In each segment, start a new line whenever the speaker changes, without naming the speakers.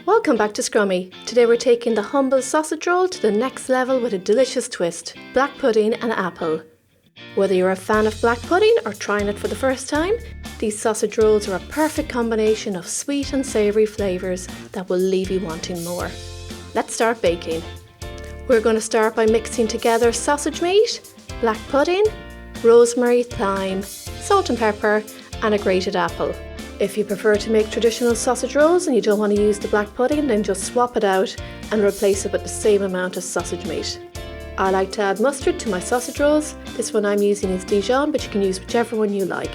Welcome back to Scrummy. Today we're taking the humble sausage roll to the next level with a delicious twist, black pudding and apple. Whether you're a fan of black pudding or trying it for the first time, these sausage rolls are a perfect combination of sweet and savoury flavours that will leave you wanting more. Let's start baking. We're going to start by mixing together sausage meat, black pudding, rosemary, thyme, salt and pepper and a grated apple. If you prefer to make traditional sausage rolls and you don't want to use the black pudding, then just swap it out and replace it with the same amount of sausage meat. I like to add mustard to my sausage rolls. This one I'm using is Dijon, but you can use whichever one you like.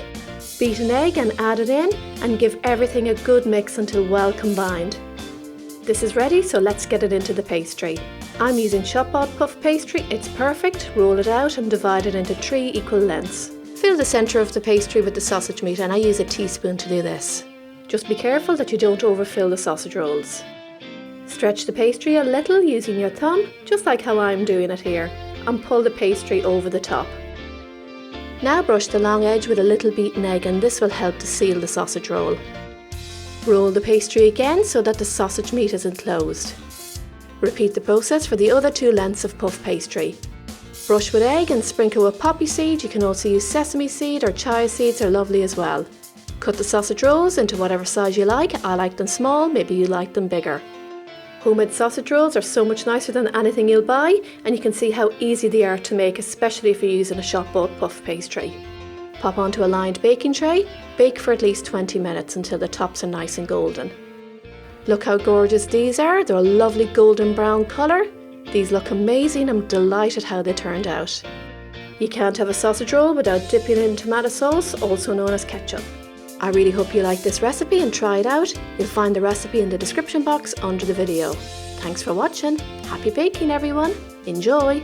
Beat an egg and add it in and give everything a good mix until well combined. This is ready, so let's get it into the pastry. I'm using shop-bought puff pastry. It's perfect. Roll it out and divide it into 3 equal lengths. Fill the centre of the pastry with the sausage meat, and I use a teaspoon to do this. Just be careful that you don't overfill the sausage rolls. Stretch the pastry a little using your thumb, just like how I'm doing it here, and pull the pastry over the top. Now brush the long edge with a little beaten egg, and this will help to seal the sausage roll. Roll the pastry again so that the sausage meat is enclosed. Repeat the process for the other 2 lengths of puff pastry. Brush with egg and sprinkle with poppy seed. You can also use sesame seed or chia seeds, are lovely as well. Cut the sausage rolls into whatever size you like. I like them small, maybe you like them bigger. Homemade sausage rolls are so much nicer than anything you'll buy, and you can see how easy they are to make, especially if you're using a shop-bought puff pastry. Pop onto a lined baking tray. Bake for at least 20 minutes until the tops are nice and golden. Look how gorgeous these are. They're a lovely golden brown colour. These look amazing. I'm delighted how they turned out. You can't have a sausage roll without dipping in tomato sauce, also known as ketchup. I really hope you like this recipe and try it out. You'll find the recipe in the description box under the video. Thanks for watching. Happy baking everyone. Enjoy!